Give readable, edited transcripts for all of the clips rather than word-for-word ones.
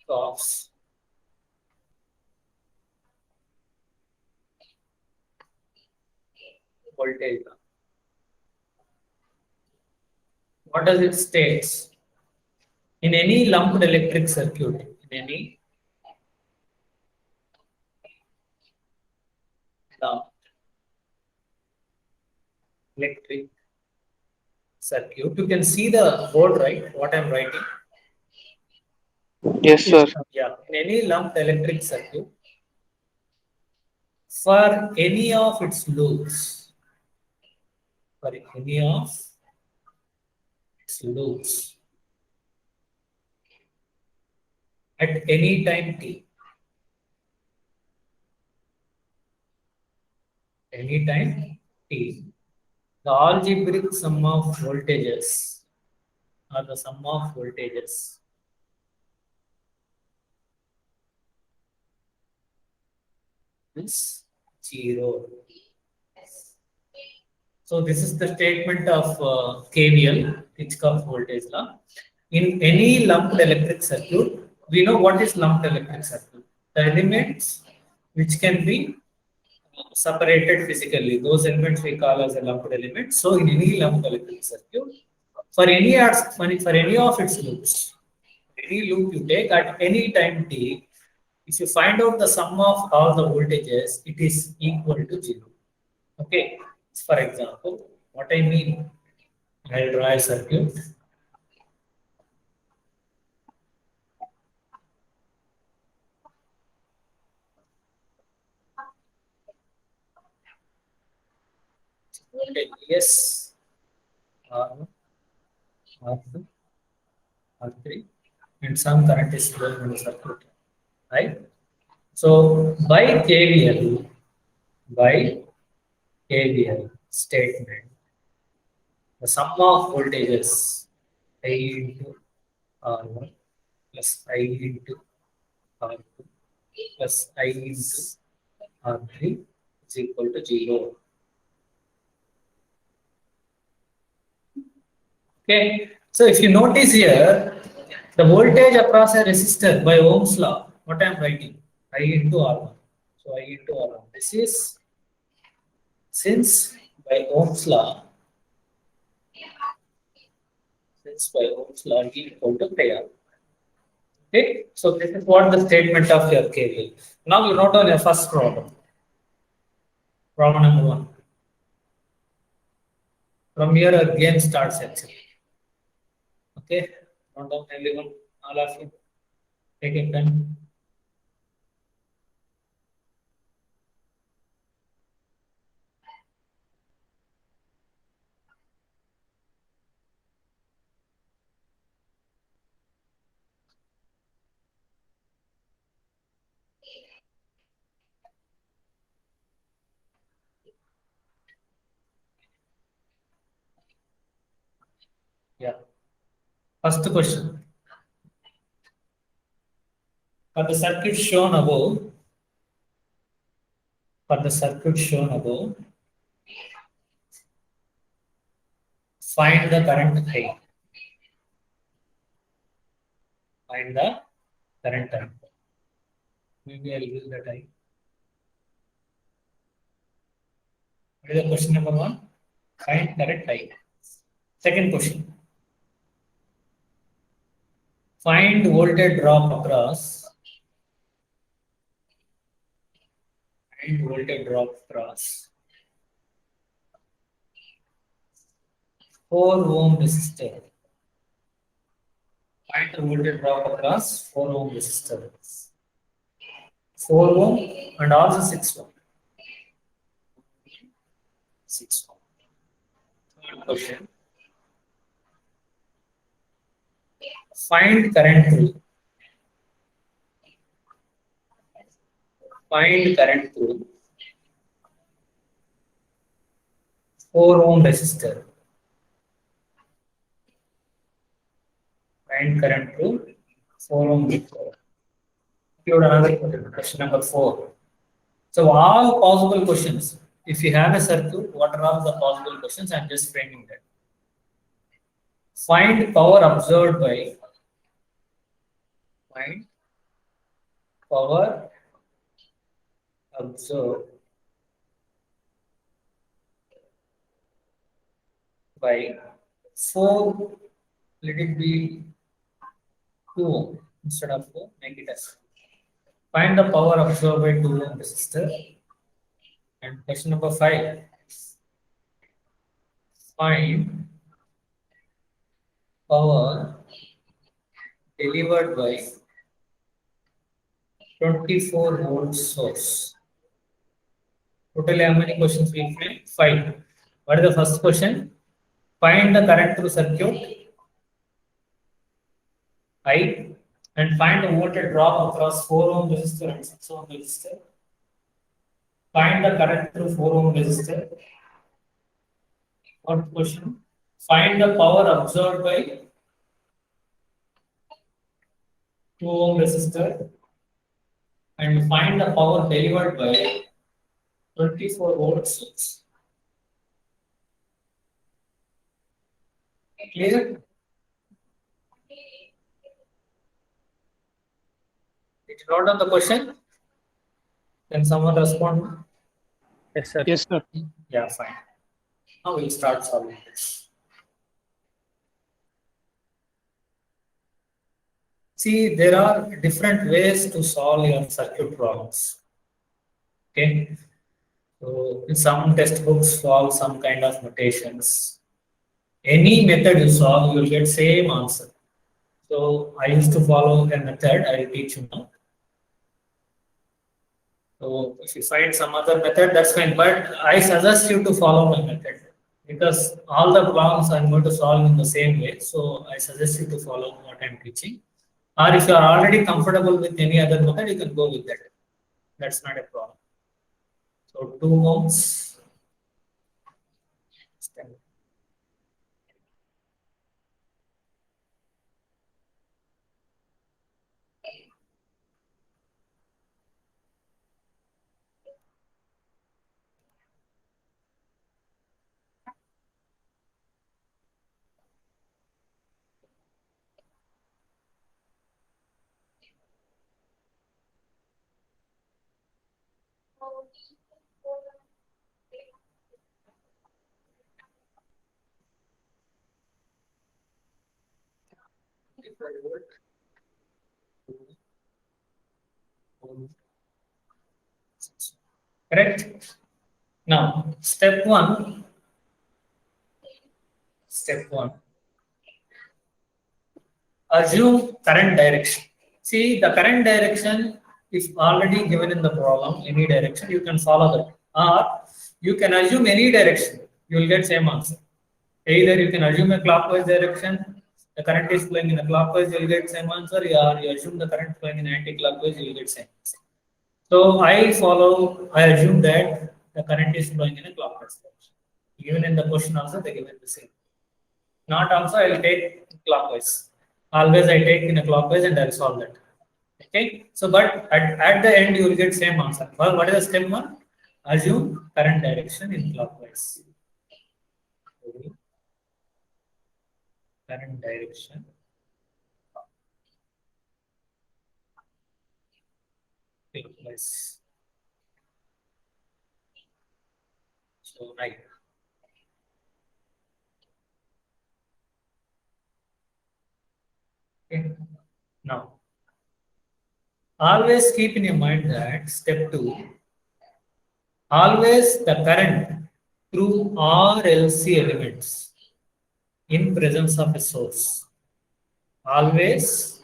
of voltage law. What does it state? In any lumped electric circuit, in any lumped electric circuit, you can see the board, right? What I'm writing. Yes, sir. Yeah, in any lumped electric circuit, for any of its loops, for any of its loops, at any time t, anytime t, the algebraic sum of voltages or the sum of voltages is 0. So this is the statement of KVL, Kirchhoff voltage law. In any lumped electric circuit, we know what is lumped electric circuit. The elements which can be separated physically, those elements we call as a lumped element. So in any lumped electric circuit, for any of its loops, any loop you take at any time t, if you find out the sum of all the voltages, it is equal to 0. Okay. For example, what I mean, I'll draw a circuit. Voltage yes, R1, R2, R3, and some current is flowing in the circuit, right? So by KVL statement, the sum of voltages I into R1 plus I into R2 plus I into R3 is equal to 0. Okay, so if you notice here, the voltage across a resistor by Ohm's law, what I am writing, I into R1. So I into R1. This is, since by Ohm's law, E equal to pi R. Okay, so this is what the statement of your KVL. Now you note on your first problem. Problem number 1. From here a game starts actually. Okay, note down everyone, all of you. Take a pen. Yeah. First question. For the circuit shown above, find the current I. Find the current I. Maybe I'll use that I. What is the question number 1? Find current I. Second question. Find voltage drop across. Find voltage drop across 4 ohm resistor. Find the voltage drop across 4 ohm resistor. 4 ohm and also 6 ohm. 6 ohm. Third question. Find current through. Find current through 4 ohm resistor. Find current through 4 ohm resistor. Include another question number 4. So all possible questions. If you have a circuit, what are all the possible questions? I'm just framing that. Find power absorbed by power absorbed by 4, let it be 2 instead of 4, make it as. Find the power absorbed by 2 ohm resistor. And question number 5. Find power delivered by 24 volt source. Totally, how many questions we frame? 5. What is the first question? Find the current through circuit I and find the voltage drop across 4 ohm resistor and 6 ohm resistor. Find the current through 4 ohm resistor. Fourth question. Find the power absorbed by 2 ohm resistor and find the power delivered by 24 volt source. Clear? Did you note down the question? Can someone respond? Yes, sir. Yes, sir. Yeah, fine. Now we'll start solving this. See, there are different ways to solve your circuit problems. Okay. So in some textbooks solve some kind of notations. Any method you solve, you will get same answer. So I used to follow a method, I will teach you now. So if you find some other method, that's fine. But I suggest you to follow my method because all the problems I'm going to solve in the same way. So I suggest you to follow what I'm teaching. Or if you are already comfortable with any other method, you can go with that. That's not a problem. So 2 ohms. Correct? Now, step one. Assume current direction. See, the current direction is already given in the problem, any direction, you can follow that. Or you can assume any direction, you will get same answer. Either you can assume a clockwise direction, the current is flowing in a clockwise, you will get same answer, or you assume the current flowing in anti-clockwise, you will get same answer. So I assume that the current is flowing in a clockwise direction. Even in the question also, they given the same. Not also, I will take clockwise. Always I take in a clockwise and I'll solve that. Okay. So, but at the end, you will get same answer. Well, what is the step one? Assume current direction in clockwise. Current direction. Clockwise. So, right. Okay. Now, always keep in your mind that step 2, always the current through RLC elements in presence of a source. Always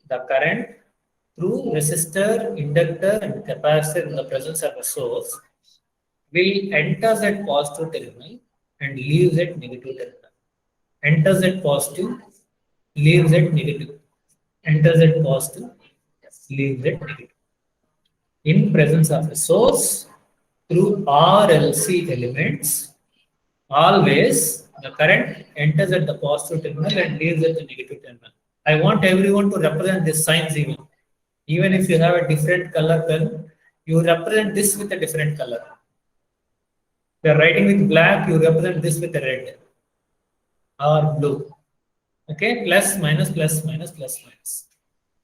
the current through resistor, inductor and capacitor in the presence of a source will enter that positive terminal and leaves at negative terminal. Enters at positive, leaves at negative. Enters at positive, leaves at negative. In presence of a source through RLC elements, always the current enters at the positive terminal and leaves at the negative terminal. I want everyone to represent these signs even. Even if you have a different color pen, you represent this with a different color. If you are writing with black, you represent this with a red or blue. Okay, plus, minus, plus, minus, plus, minus.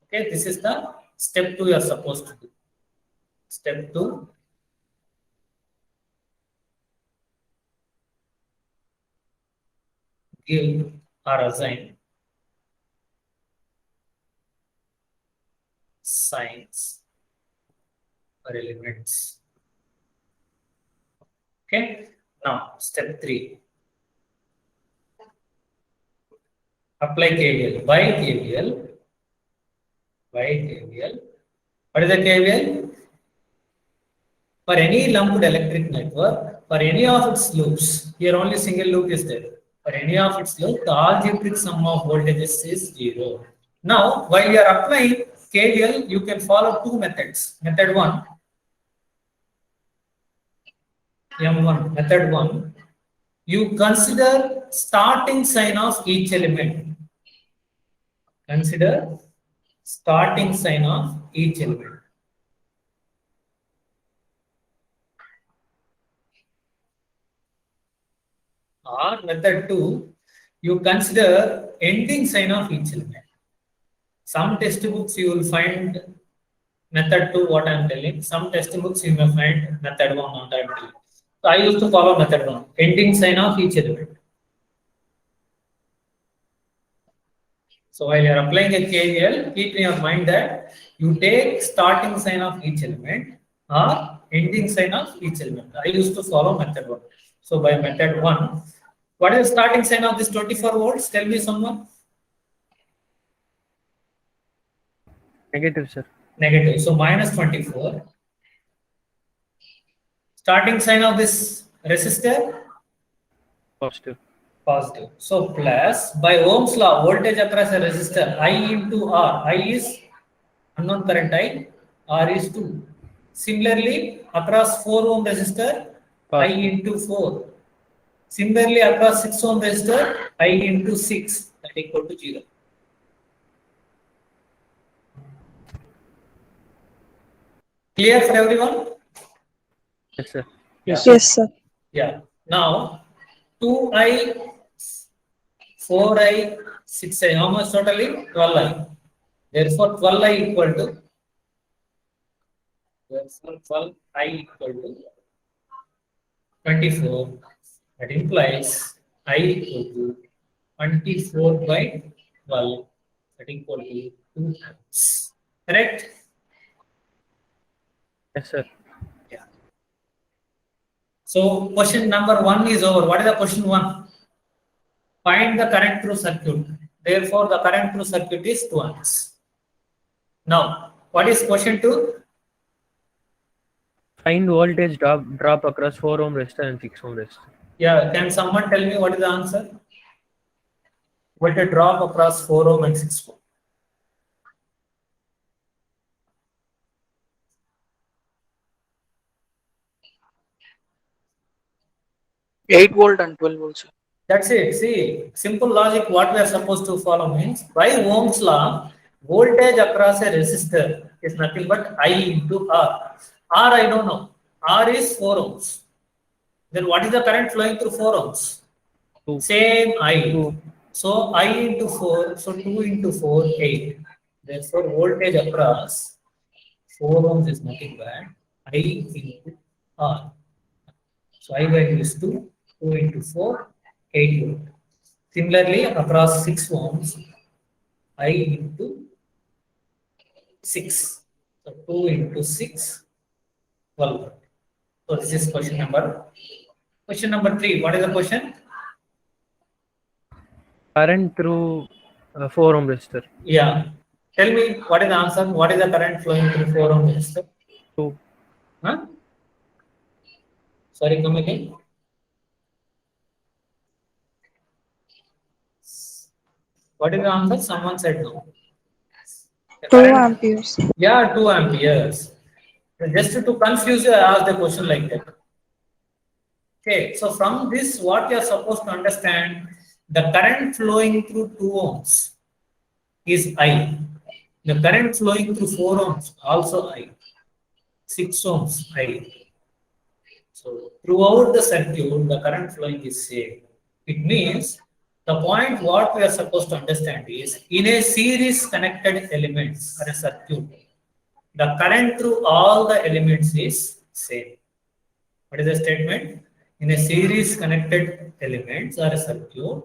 Okay, this is the Step 2 you are supposed to do. Step 2. Give or assign signs or elements. Okay. Now, step 3. Apply KVL. By KVL. What is the KVL? For any lumped electric network, for any of its loops, here only single loop is there. For any of its loops, the algebraic sum of voltages is 0. Now, while you are applying KVL, you can follow two methods. Method 1, M1, method 1, you consider starting sign of each element. Consider starting sign of each element. Or method 2, you consider ending sign of each element. Some textbooks you will find method 2 what I am telling. Some textbooks you may find method 1 what I am telling. So I used to follow method 1, ending sign of each element. So while you are applying a KVL, keep in your mind that you take starting sign of each element or ending sign of each element. I used to follow method 1. So by method 1, what is the starting sign of this 24 volts? Tell me someone. Negative, sir. Negative. So minus 24. Starting sign of this resistor? Positive. Positive. So plus, by Ohm's law, voltage across a resistor, I into R. I is unknown current I, R is 2. Similarly, across 4 ohm resistor, I into 4. Similarly, across 6 ohm resistor, I into 6, that equal to 0. Clear for everyone? Yes, sir. Yeah. Yes, sir. Yeah. Now, 2I, 4I, 6I, how much totally? 12I. Therefore, 12I equal to, 12I equal to 24. That implies I equal to 24 by 12. That equal to 2 amps. Correct? Yes, sir. Yeah. So question number 1 is over. What is the question 1? Find the current through circuit. Therefore, the current through circuit is 2 amps. Now, what is question 2? Find voltage drop across 4 ohm resistor and 6 ohm resistor. Yeah, can someone tell me what is the answer? Voltage drop across 4 ohm and 6 ohm. Eight volt and 12 volts. That's it. See, simple logic what we are supposed to follow means by Ohm's law, voltage across a resistor is nothing but I into R. R I don't know. R is 4 ohms. Then what is the current flowing through 4 ohms? 2. Same I. 2. So I into 4. So 2 into 4, 8. Therefore, voltage across 4 ohms is nothing but I into R. So I value is 2. 2 into 4, 8 volt. Similarly, across 6 ohms, I into 6. So 2 into 6, 12 volt. So this is question number. Question number 3. What is the question? Current through 4 ohm resistor. Yeah. Tell me what is the answer? What is the current flowing through 4 ohm resistor? 2. Huh? Sorry, come again. What is the answer? Someone said no. The 2 current- amperes. Yeah, 2 amperes. Just to confuse you, I asked the question like that. Okay, so from this, what you are supposed to understand, the current flowing through 2 ohms is I. The current flowing through 4 ohms also I. 6 ohms I. So throughout the circuit, the current flowing is same. It means the point what we are supposed to understand is in a series connected elements or a circuit, the current through all the elements is same. What is the statement? In a series connected elements or a circuit,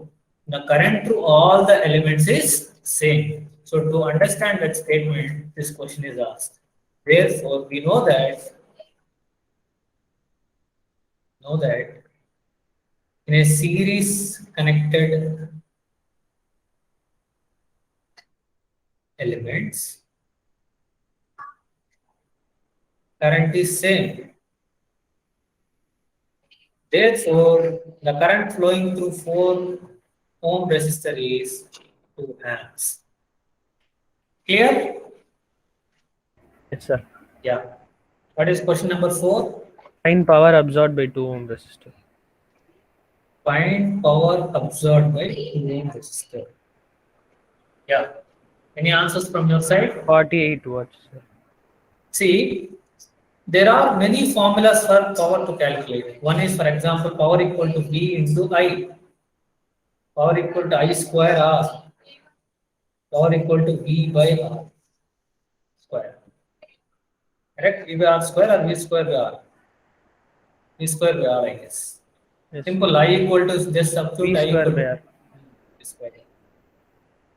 the current through all the elements is same. So to understand that statement, this question is asked. Therefore, we know that in a series connected elements, current is same. Therefore, the current flowing through 4 ohm resistor is 2 amps. Clear? Yes, sir. Yeah. What is question number 4? Find power absorbed by 2 ohm resistor. Find power absorbed by 2 ohm resistor. Yeah. Any answers from your side? 48 watts, sir. See, there are many formulas for power to calculate. One is, for example, power equal to V into I. Power equal to I square R. Power equal to V by R square. Correct? V by R square or V square by R? V square by R, I guess. Yes. Simple. I equal to just substitute V I square equal by to R. V square.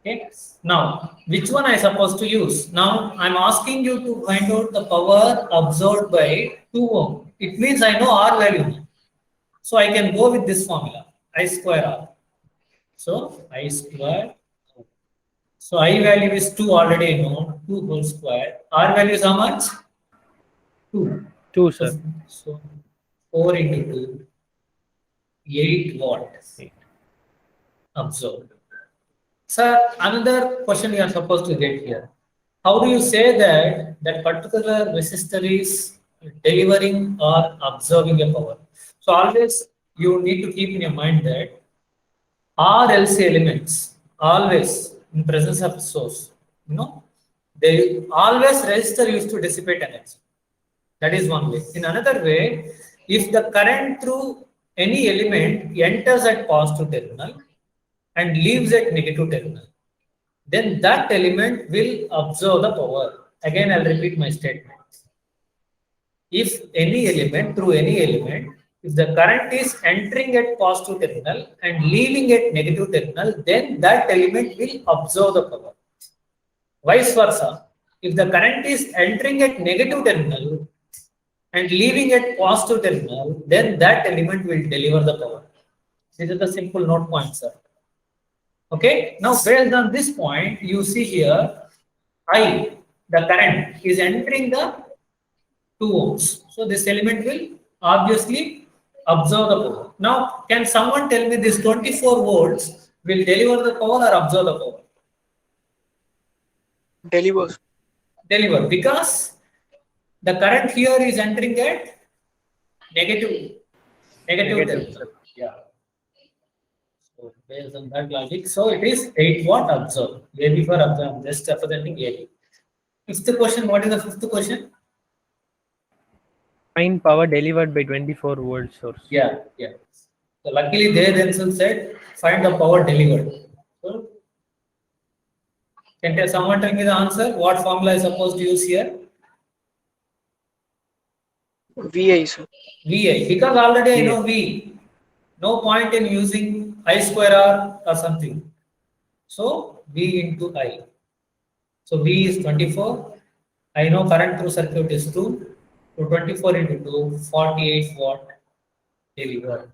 Okay. Now, which one I supposed to use? Now, I'm asking you to find out the power absorbed by 2 ohm. It means I know R value. So I can go with this formula, I square R. So I square. So I value is 2 already I know, 2 whole square. R value is how much? 2. 2, sir. So 4 into 2, 8 watt absorbed. Sir, another question you are supposed to get here. How do you say that that particular resistor is delivering or absorbing a power? So always you need to keep in your mind that RLC elements always in presence of source, they always resistor used to dissipate energy. That is one way. In another way, if the current through any element enters at positive terminal and leaves at negative terminal, then that element will absorb the power. Again, I'll repeat my statement. If any element, through any element, if the current is entering at positive terminal and leaving at negative terminal, then that element will absorb the power. Vice versa, if the current is entering at negative terminal and leaving at positive terminal, then that element will deliver the power. This is the simple note point, sir. Okay, now based on this point, you see here, I, the current is entering the 2 ohms. So this element will obviously absorb the power. Now, can someone tell me this 24 volts will deliver the power or absorb the power? Delivers. Deliver, because the current here is entering at negative terminal. Yeah. So based on that logic, so it is 8 watt absorb. AB for absorb, just representing AB. Fifth question, what is the fifth question? Find power delivered by 24 volt source. Yeah. So luckily they themselves said find the power delivered. So can someone tell me the answer? What formula is supposed to use here? VI, sir. VI, because already I know V. No point in using I square R or something. So V into I. So V is 24. I know current through circuit is 2. So 24 into 2, 48 watt delivered.